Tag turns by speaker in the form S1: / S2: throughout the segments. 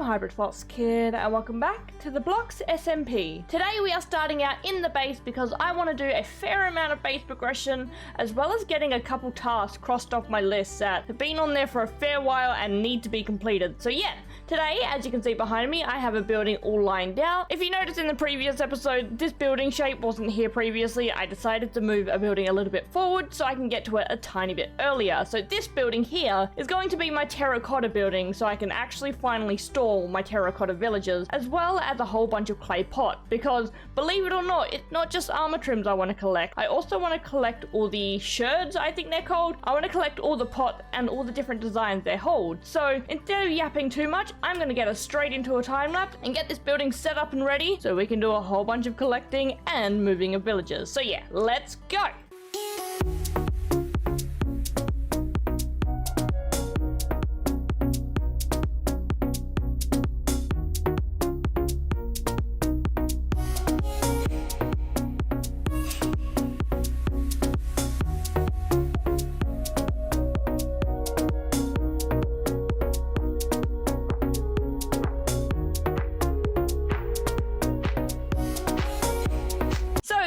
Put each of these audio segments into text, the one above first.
S1: HybridFoxKid and welcome back to the blocks SMP. Today we are starting out in the base because I want to do a fair amount of base progression as well as getting a couple tasks crossed off my list that have been on there for a fair while and need to be completed. So yeah, today as you can see behind me I have a building all lined out. If you noticed in the previous episode, this building shape wasn't here previously. I decided to move a building a little bit forward so I can get to it a tiny bit earlier. So this building here is going to be my terracotta building so I can actually finally store my terracotta villagers as well as a whole bunch of clay pot, because believe it or not, it's not just armor trims I want to collect. I also want to collect all the sherds, I think they're called. I want to collect all the pot and all the different designs they hold. So instead of yapping too much, I'm going to get us straight into a time lapse and get this building set up and ready so we can do a whole bunch of collecting and moving of villagers. So yeah, let's go!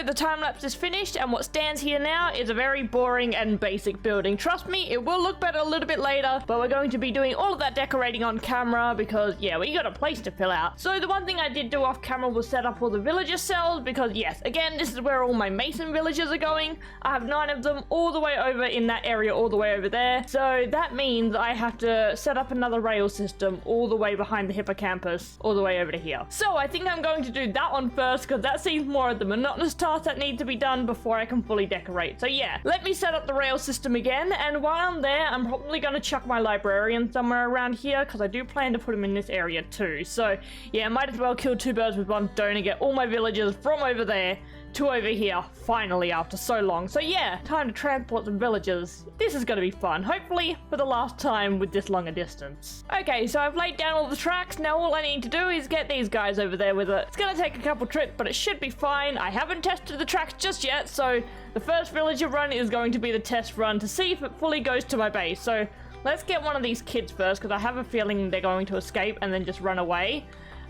S1: The time lapse is finished and what stands here now is a very boring and basic building. Trust me, it will look better a little bit later, but we're going to be doing all of that decorating on camera because yeah, we got a place to fill out. So the one thing I did do off camera was set up all the villager cells because yes, again, this is where all my mason villagers are going. I have 9 of them all the way over in that area, all the way over there. So that means I have to set up another rail system all the way behind the hippocampus, all the way over to here. So I think I'm going to do that one first because that seems more of the monotonous task that need to be done before I can fully decorate. So yeah, let me set up the rail system again, and while I'm there, I'm probably going to chuck my librarian somewhere around here because I do plan to put him in this area too. So yeah, might as well kill 2 birds with 1 stone and get all my villagers from over there to over here, finally, after so long. So yeah, time to transport some villagers. This is going to be fun, hopefully for the last time with this longer distance. Okay, so I've laid down all the tracks. Now all I need to do is get these guys over there with it. It's going to take a couple trips, but it should be fine. I haven't tested the tracks just yet, so the first villager run is going to be the test run to see if it fully goes to my base. So let's get one of these kids first, because I have a feeling they're going to escape and then just run away.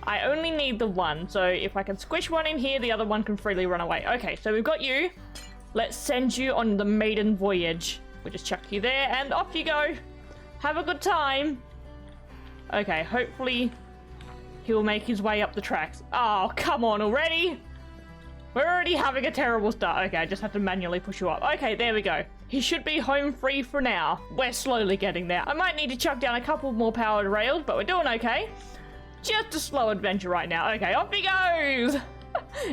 S1: I only need the one, so if I can squish one in here, the other one can freely run away. Okay, so we've got you. Let's send you on the maiden voyage. We'll just chuck you there, and off you go. Have a good time. Okay, hopefully he'll make his way up the tracks. Oh, come on already. We're already having a terrible start. Okay, I just have to manually push you up. Okay, there we go. He should be home free for now. We're slowly getting there. I might need to chuck down a couple more powered rails, but we're doing okay. Just a slow adventure right now. Okay, off he goes!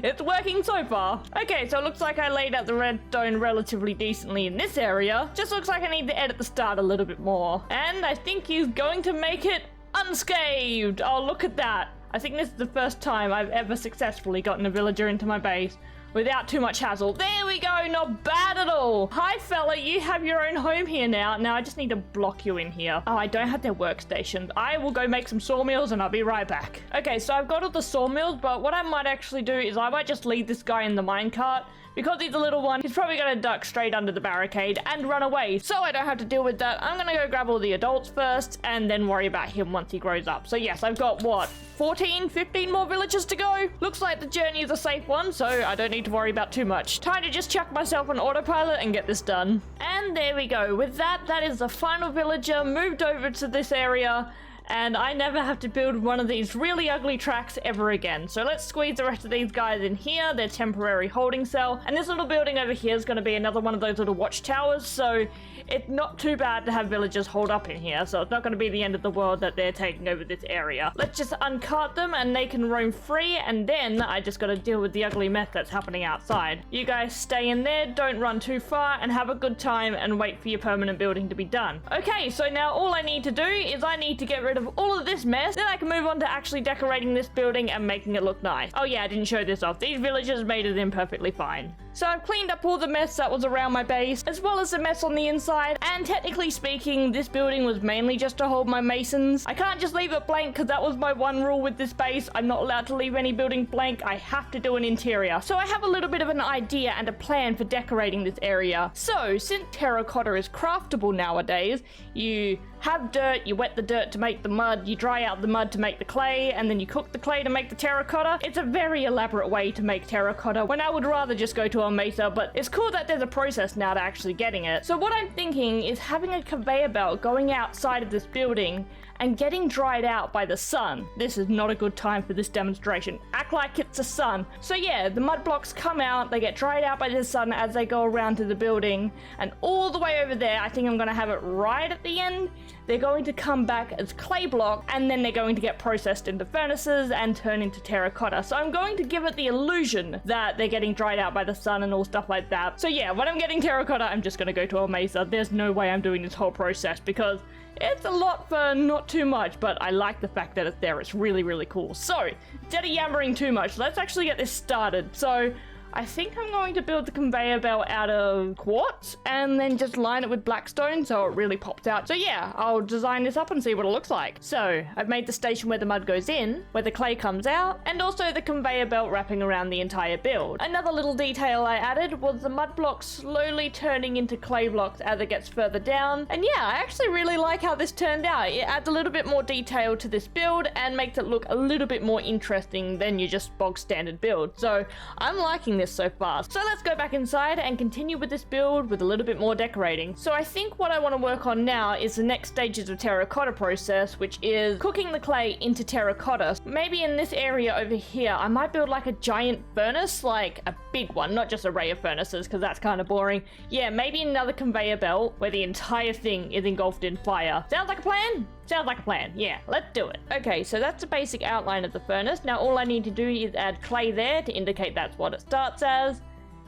S1: It's working so far. Okay, so it looks like I laid out the redstone relatively decently in this area. Just looks like I need to edit the start a little bit more. And I think he's going to make it unscathed. Oh, look at that. I think this is the first time I've ever successfully gotten a villager into my base without too much hassle. There we go, not bad at all. Hi fella, you have your own home here now. Now I just need to block you in here. Oh, I don't have their workstations. I will go make some sawmills and I'll be right back. Okay, so I've got all the sawmills, but what I might actually do is I might just leave this guy in the minecart. Because he's a little one, he's probably going to duck straight under the barricade and run away. So I don't have to deal with that. I'm going to go grab all the adults first and then worry about him once he grows up. So yes, I've got, what, 14, 15 more villagers to go? Looks like the journey is a safe one, so I don't need to worry about too much. Time to just chuck myself on autopilot and get this done. And there we go. With that, that is the final villager moved over to this area. And I never have to build one of these really ugly tracks ever again. So let's squeeze the rest of these guys in here, their temporary holding cell. And this little building over here is going to be another one of those little watchtowers. So it's not too bad to have villagers hold up in here. So it's not going to be the end of the world that they're taking over this area. Let's just uncart them and they can roam free. And then I just got to deal with the ugly mess that's happening outside. You guys stay in there, don't run too far, and have a good time and wait for your permanent building to be done. Okay, so now all I need to do is I need to get rid of all of this mess, then I can move on to actually decorating this building and making it look nice. Oh yeah, I didn't show this off. These villagers made it in perfectly fine. So I've cleaned up all the mess that was around my base, as well as the mess on the inside, and technically speaking, this building was mainly just to hold my masons. I can't just leave it blank because that was my one rule with this base. I'm not allowed to leave any building blank. I have to do an interior. So I have a little bit of an idea and a plan for decorating this area. So since terracotta is craftable nowadays, you have dirt, you wet the dirt to make the mud, you dry out the mud to make the clay, and then you cook the clay to make the terracotta. It's a very elaborate way to make terracotta when I would rather just go to a mesa, but it's cool that there's a process now to actually getting it. So what I'm thinking is having a conveyor belt going outside of this building and getting dried out by the sun. This is not a good time for this demonstration. Act like it's the sun. So yeah, the mud blocks come out, they get dried out by the sun as they go around to the building, and all the way over there, I think I'm gonna have it right at the end, they're going to come back as clay block, and then they're going to get processed into furnaces and turn into terracotta. So I'm going to give it the illusion that they're getting dried out by the sun and all stuff like that. So yeah, when I'm getting terracotta, I'm just gonna go to a mesa. There's no way I'm doing this whole process because it's a lot for not too much, but I like the fact that it's there. It's really, really cool. So, instead of yammering too much, let's actually get this started. So, I think I'm going to build the conveyor belt out of quartz and then just line it with blackstone so it really pops out. So yeah, I'll design this up and see what it looks like. So I've made the station where the mud goes in, where the clay comes out, and also the conveyor belt wrapping around the entire build. Another little detail I added was the mud blocks slowly turning into clay blocks as it gets further down. And yeah, I actually really like how this turned out. It adds a little bit more detail to this build and makes it look a little bit more interesting than your just bog standard build. So I'm liking this so far. So let's go back inside and continue with this build with a little bit more decorating. So I think what I want to work on now is the next stages of terracotta process, which is cooking the clay into terracotta. Maybe in this area over here, I might build like a giant furnace, like a big one, not just an array of furnaces, because that's kind of boring. Yeah, maybe another conveyor belt where the entire thing is engulfed in fire. Sounds like a plan? Sounds like a plan. Yeah, let's do it. Okay, so that's the basic outline of the furnace. Now all I need to do is add clay there to indicate that's what it starts as,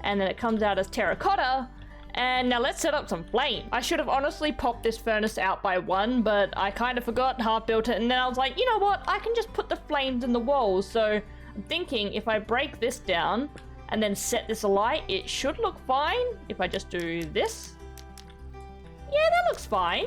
S1: and then it comes out as terracotta. And now let's set up some flame. I should have honestly popped this furnace out by one, but I kind of forgot, half built it, and then I was like, you know what? I can just put the flames in the walls. So I'm thinking if I break this down and then set this alight, it should look fine. If I just do this. Yeah, that looks fine.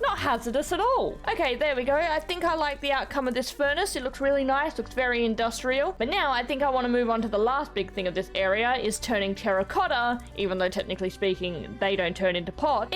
S1: Not hazardous at all. Okay, there we go. I think I like the outcome of this furnace. It looks really nice, looks very industrial. But now I think I want to move on to the last big thing of this area, is turning terracotta, even though technically speaking they don't turn into pot.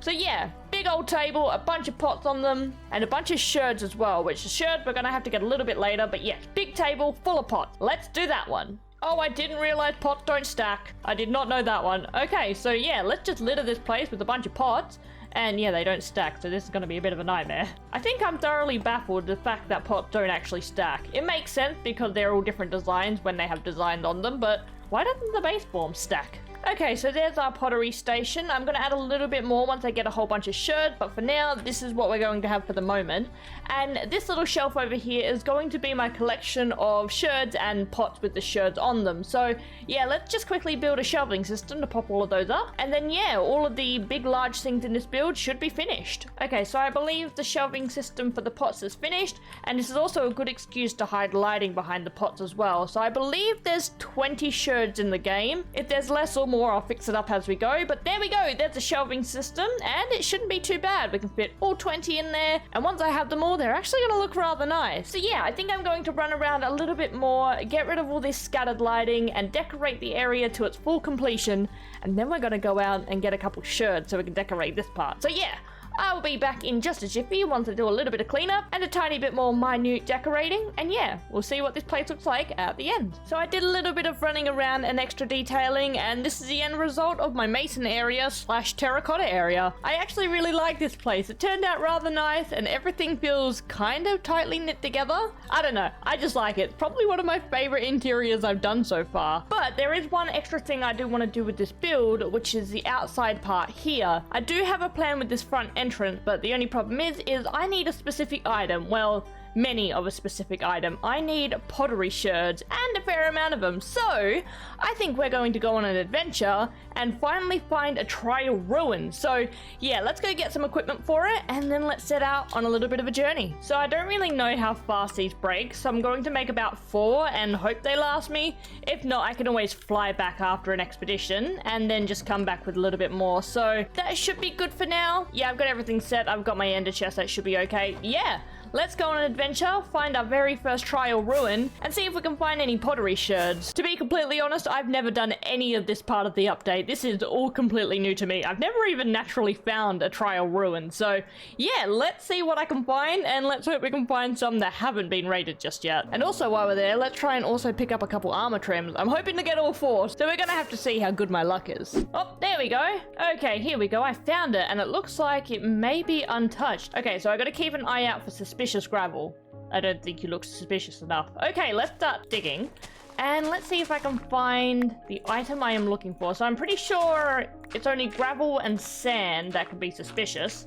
S1: So yeah, big old table, a bunch of pots on them, and a bunch of sherds as well, which the sherds we're gonna have to get a little bit later, but yeah, big table full of pots. Let's do that one. Oh, I didn't realize pots don't stack. I did not know that one. Okay, so yeah, let's just litter this place with a bunch of pots. And yeah, they don't stack, so this is going to be a bit of a nightmare. I think I'm thoroughly baffled the fact that pots don't actually stack. It makes sense because they're all different designs when they have designs on them, but why doesn't the base form stack? Okay, so there's our pottery station. I'm going to add a little bit more once I get a whole bunch of sherds, but for now, this is what we're going to have for the moment. And this little shelf over here is going to be my collection of sherds and pots with the sherds on them. So yeah, let's just quickly build a shelving system to pop all of those up. And then yeah, all of the big large things in this build should be finished. Okay, so I believe the shelving system for the pots is finished, and this is also a good excuse to hide lighting behind the pots as well. So I believe there's 20 sherds in the game. If there's less or more, I'll fix it up as we go, but there we go, there's a shelving system, and it shouldn't be too bad. We can fit all 20 in there, and once I have them all, they're actually going to look rather nice. So yeah, I think I'm going to run around a little bit more, get rid of all this scattered lighting, and decorate the area to its full completion, and then we're going to go out and get a couple sherds so we can decorate this part. So yeah, I'll be back in just a jiffy once I do a little bit of cleanup and a tiny bit more minute decorating, and yeah, we'll see what this place looks like at the end. So I did a little bit of running around and extra detailing, and this is the end result of my mason area / terracotta area. I actually really like this place. It turned out rather nice, and everything feels kind of tightly knit together. I don't know, I just like it. Probably one of my favorite interiors I've done so far. But there is one extra thing I do want to do with this build, which is the outside part here. I do have a plan with this front entrance, but the only problem is I need a specific item. Well, many of a specific item. I need pottery sherds and a fair amount of them. So I think we're going to go on an adventure and finally find a trial ruin. So yeah, let's go get some equipment for it and then let's set out on a little bit of a journey. So I don't really know how fast these break, so I'm going to make about 4 and hope they last me. If not, I can always fly back after an expedition and then just come back with a little bit more. So that should be good for now. Yeah, I've got everything set. I've got my ender chest. That should be okay. Yeah. Let's go on an adventure, find our very first trial ruin, and see if we can find any pottery sherds. To be completely honest, I've never done any of this part of the update. This is all completely new to me. I've never even naturally found a trial ruin. So yeah, let's see what I can find, and let's hope we can find some that haven't been raided just yet. And also while we're there, let's try and also pick up a couple armor trims. I'm hoping to get all 4, so we're gonna have to see how good my luck is. Oh, there we go. Okay, here we go. I found it, and it looks like it may be untouched. Okay, so I gotta keep an eye out for suspicious gravel. I don't think you look suspicious enough. Okay, let's start digging. And let's see if I can find the item I am looking for. So I'm pretty sure it's only gravel and sand that could be suspicious.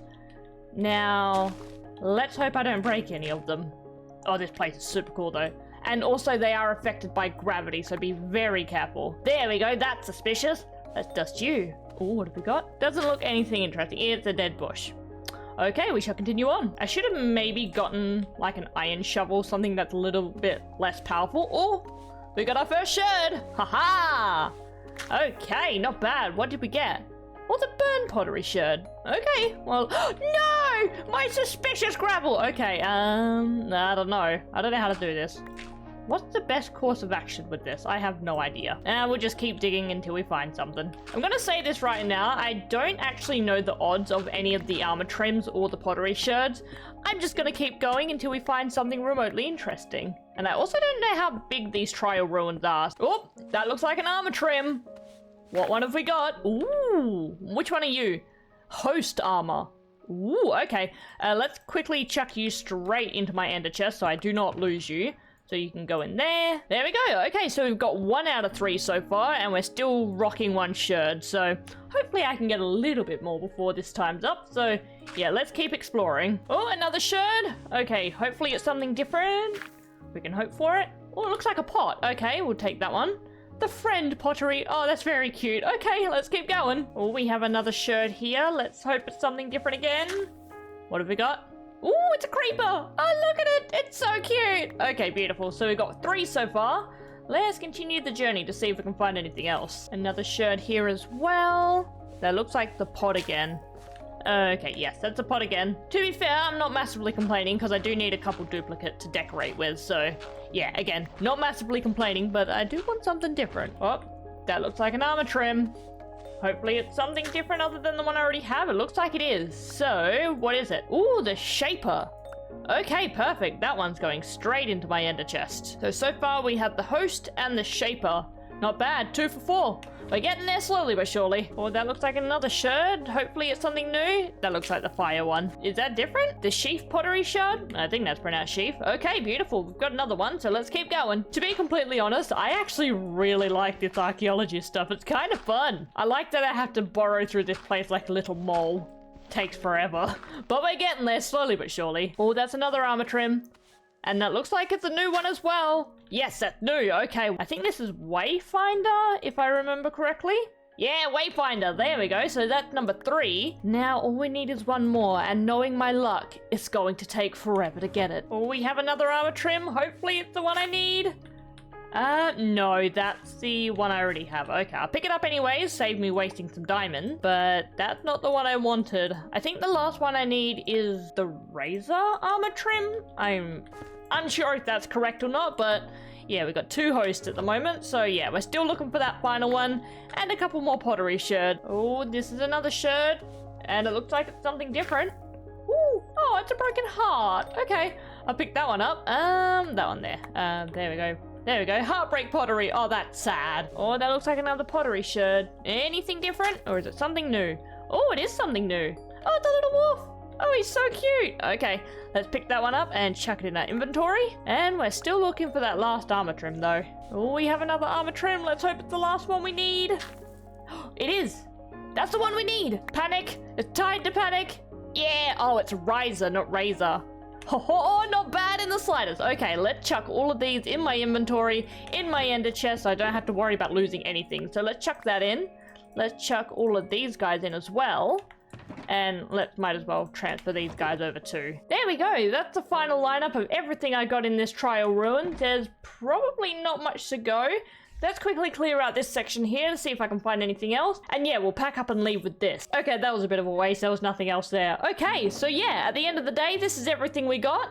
S1: Now, let's hope I don't break any of them. Oh, this place is super cool though. And also they are affected by gravity, so be very careful. There we go, that's suspicious. Let's dust you. Oh, what have we got? Doesn't look anything interesting. It's a dead bush. Okay, we shall continue on. I should have maybe gotten like an iron shovel, something that's a little bit less powerful. Oh, we got our first sherd. Haha. Okay, not bad. What did we get? Oh, the burn pottery sherd. Okay, well, no, my suspicious gravel. Okay, I don't know. I don't know how to do this. What's the best course of action with this? I have no idea. And we'll just keep digging until we find something. I'm gonna say this right now. I don't actually know the odds of any of the armor trims or the pottery sherds. I'm just gonna keep going until we find something remotely interesting. And I also don't know how big these trial ruins are. Oh, that looks like an armor trim. What one have we got? Ooh, which one are you? Host armor. Ooh, okay. Let's quickly chuck you straight into my ender chest so I do not lose you. So you can go in there. There we go. Okay, so we've got 1 out of 3 so far, and we're still rocking 1 sherd. So hopefully I can get a little bit more before this time's up. So yeah, let's keep exploring. Oh, another sherd. Okay, hopefully it's something different. We can hope for it. Oh, it looks like a pot. Okay, we'll take that one. The friend pottery. Oh, that's very cute. Okay, let's keep going. Oh, we have another sherd here. Let's hope it's something different again. What have we got? Ooh, it's a creeper. Oh, look at it. It's so cute. Okay, beautiful. So we've got 3 so far. Let's continue the journey to see if we can find anything else. Another sherd here as well. That looks like the pot again. Okay, yes, that's a pot again. To be fair, I'm not massively complaining because I do need a couple duplicate to decorate with. So yeah, again, not massively complaining, but I do want something different. Oh, that looks like an armor trim. Hopefully it's something different other than the one I already have. It looks like it is. So, what is it? Ooh, the Shaper. Okay, perfect. That one's going straight into my ender chest. So far we have the Host and the Shaper. Not bad, 2 for 4. We're getting there slowly but surely. Oh, that looks like another sherd. Hopefully it's something new. That looks like the fire one. Is that different? The sheaf pottery sherd? I think that's pronounced sheaf. Okay, beautiful. We've got another one, so let's keep going. To be completely honest, I actually really like this archaeology stuff. It's kind of fun. I like that I have to burrow through this place like a little mole. Takes forever. But we're getting there slowly but surely. Oh, that's another armor trim. And that looks like it's a new one as well. Yes, that's new. Okay, I think this is Wayfinder, if I remember correctly. Yeah, Wayfinder. There we go. So that's number 3. Now all we need is 1 more. And knowing my luck, it's going to take forever to get it. Oh, we have another armor trim. Hopefully it's the one I need. No, that's the one I already have. Okay, I'll pick it up anyways, save me wasting some diamond, but that's not the one I wanted. I think the last one I need is the razor armor trim. I'm unsure if that's correct or not, but yeah, we've got 2 hosts at the moment, so yeah, we're still looking for that final one, and a couple more pottery sherd. Oh, this is another sherd, and it looks like it's something different. Ooh, oh, it's a broken heart. Okay, I'll pick that one up. That one there. There we go. There we go. Heartbreak pottery. Oh, that's sad. Oh, that looks like another pottery sherd. Anything different? Or is it something new? Oh, it is something new. Oh, it's a little wolf. Oh, he's so cute. Okay, let's pick that one up and chuck it in our inventory. And we're still looking for that last armor trim, though. Oh, we have another armor trim. Let's hope it's the last one we need. It is. That's the one we need. Panic. It's time to panic. Yeah. Oh, it's riser, not razor. Oh, not bad in the slightest. Okay, let's chuck all of these in my inventory, in my ender chest, so I don't have to worry about losing anything. So let's chuck that in. Let's chuck all of these guys in as well. And might as well transfer these guys over too. There we go. That's the final lineup of everything I got in this trial ruin. There's probably not much to go. Let's quickly clear out this section here to see if I can find anything else. And yeah, we'll pack up and leave with this. Okay, that was a bit of a waste. There was nothing else there. Okay, so yeah, at the end of the day, this is everything we got.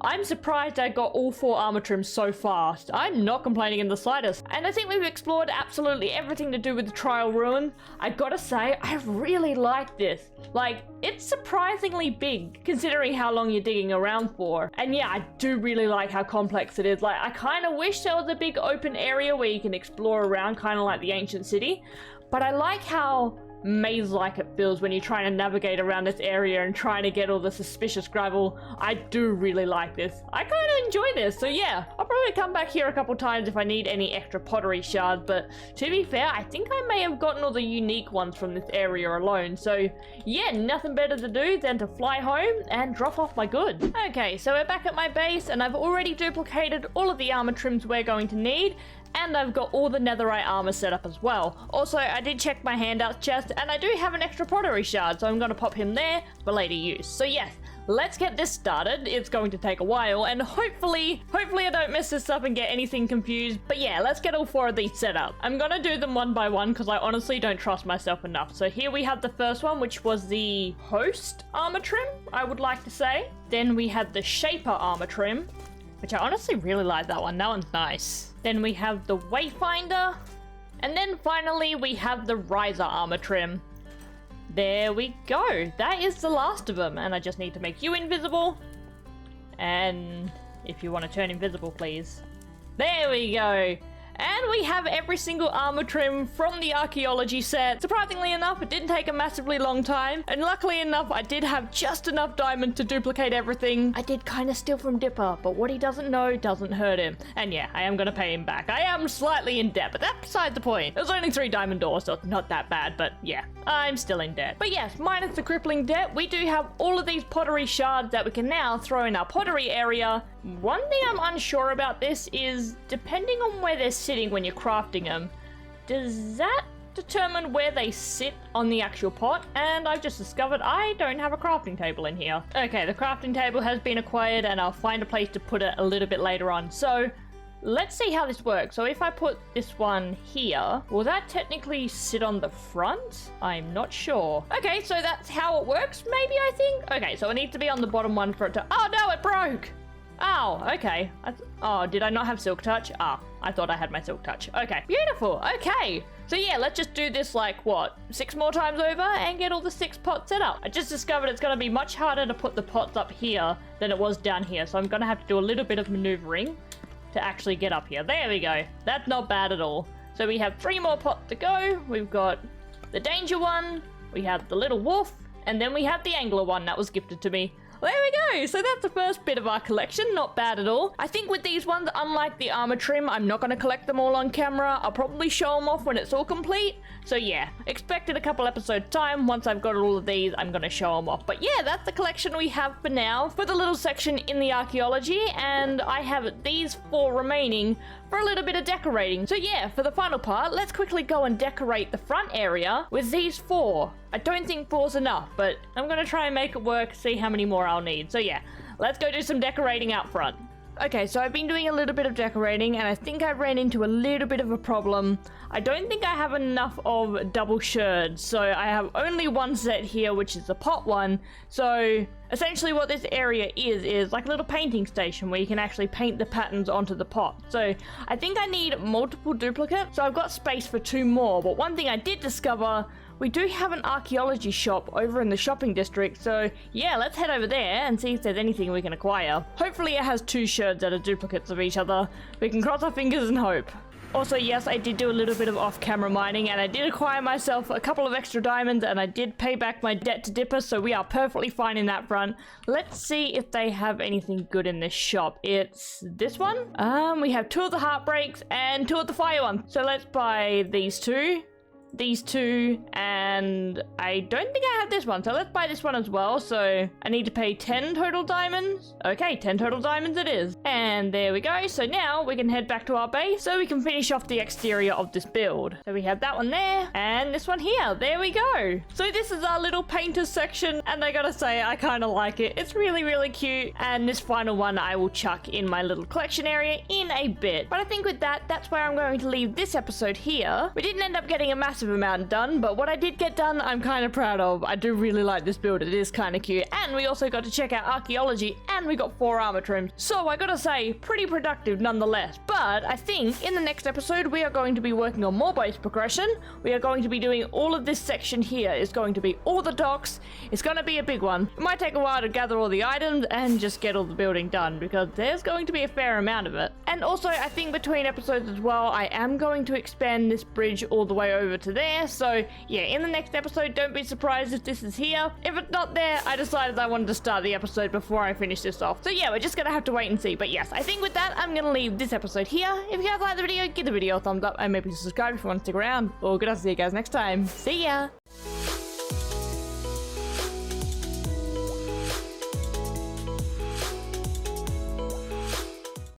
S1: I'm surprised I got all 4 armor trims so fast. I'm not complaining in the slightest. And I think we've explored absolutely everything to do with the trial ruin. I gotta say, I really like this. Like, it's surprisingly big, considering how long you're digging around for. And yeah, I do really like how complex it is. Like, I kind of wish there was a big open area where you can explore around, kind of like the ancient city. But I like how maze-like it feels when you're trying to navigate around this area and trying to get all the suspicious gravel. I do really like this. I kind of enjoy this, so yeah, I'll probably come back here a couple times if I need any extra pottery shards, but to be fair, I think I may have gotten all the unique ones from this area alone, so yeah, nothing better to do than to fly home and drop off my goods. Okay, so we're back at my base, and I've already duplicated all of the armor trims we're going to need, and I've got all the netherite armor set up as well. Also, I did check my handouts chest, and I do have an extra pottery shard, so I'm going to pop him there for later use. So yes, let's get this started. It's going to take a while, and hopefully I don't mess this up and get anything confused. But yeah, let's get all 4 of these set up. I'm going to do them one by one because I honestly don't trust myself enough. So here we have the first one, which was the host armor trim, I would like to say. Then we had the shaper armor trim, which I honestly really like that one. That one's nice. Then we have the Wayfinder. And then finally, we have the Riser armor trim. There we go. That is the last of them. And I just need to make you invisible. And if you want to turn invisible, please. There we go. And we have every single armor trim from the Archaeology set. Surprisingly enough, it didn't take a massively long time. And luckily enough, I did have just enough diamond to duplicate everything. I did kind of steal from Dipper, but what he doesn't know doesn't hurt him. And yeah, I am going to pay him back. I am slightly in debt, but that's beside the point. It was only 3 diamond doors, so not that bad, but yeah, I'm still in debt. But yes, minus the crippling debt, we do have all of these pottery shards that we can now throw in our pottery area. One thing I'm unsure about this is, depending on where they're sitting when you're crafting them, does that determine where they sit on the actual pot? And I've just discovered I don't have a crafting table in here. Okay, the crafting table has been acquired, and I'll find a place to put it a little bit later on. So let's see how this works. So if I put this one here, will that technically sit on the front? I'm not sure. Okay, so that's how it works, maybe, I think? Okay, so it needs to be on the bottom one for it to... Oh no, it broke! Oh, okay. Oh, did I not have silk touch? Ah, I thought I had my silk touch. Okay, beautiful. Okay. So yeah, let's just do this like, what, 6 more times over and get all the 6 pots set up. I just discovered it's going to be much harder to put the pots up here than it was down here. So I'm going to have to do a little bit of maneuvering to actually get up here. There we go. That's not bad at all. So we have 3 more pots to go. We've got the danger one, we have the little wolf, and then we have the angler one that was gifted to me. There we go. So that's the first bit of our collection. Not bad at all. I think with these ones, unlike the armor trim, I'm not going to collect them all on camera. I'll probably show them off when it's all complete. So yeah, expect in a couple episodes time. Once I've got all of these, I'm going to show them off. But yeah, that's the collection we have for now for the little section in the Archaeology. And I have these 4 remaining for a little bit of decorating. So yeah, for the final part, let's quickly go and decorate the front area with these 4. I don't think 4's enough, but I'm going to try and make it work, see how many more I'll need. So yeah, let's go do some decorating out front. Okay, so I've been doing a little bit of decorating, and I think I ran into a little bit of a problem. I don't think I have enough of double sherds, so I have only one set here, which is the pot one. So essentially what this area is like a little painting station where you can actually paint the patterns onto the pot. So I think I need multiple duplicates, so I've got space for 2 more. But one thing I did discover, we do have an archaeology shop over in the shopping district, so yeah, let's head over there and see if there's anything we can acquire. Hopefully it has 2 sherds that are duplicates of each other. We can cross our fingers and hope. Also, yes, I did do a little bit of off-camera mining, and I did acquire myself a couple of extra diamonds, and I did pay back my debt to Dipper, so we are perfectly fine in that front. Let's see if they have anything good in this shop. It's this one. We have 2 of the heartbreaks and 2 of the fire ones. So let's buy these 2. these two, and I don't think I have this one, so let's buy this one as well. So I need to pay 10 total diamonds. Okay, 10 total diamonds it is. And there we go. So now we can head back to our base so we can finish off the exterior of this build. So we have that one there and this one here. There we go. So this is our little painter section, and I gotta say I kind of like it. It's really, really cute. And this final one I will chuck in my little collection area in a bit. But I think with that, that's where I'm going to leave this episode here. We didn't end up getting a massive amount done, but what I did get done, I'm kind of proud of. I do really like this build. It is kind of cute. And we also got to check out archaeology, and we got 4 armor trims. So I gotta say, pretty productive nonetheless. But I think in the next episode, we are going to be working on more base progression. We are going to be doing all of this section here. It's going to be all the docks. It's going to be a big one. It might take a while to gather all the items and just get all the building done, because there's going to be a fair amount of it. And also, I think between episodes as well, I am going to expand this bridge all the way over to there. So yeah, in the next episode, don't be surprised if this is here. If it's not there, I decided I wanted to start the episode before I finish this off. So yeah, we're just gonna have to wait and see. But yes, I think with that, I'm gonna leave this episode here. If you guys like the video, give the video a thumbs up and maybe subscribe if you want to stick around. Or good, I'll see you guys next time. See ya!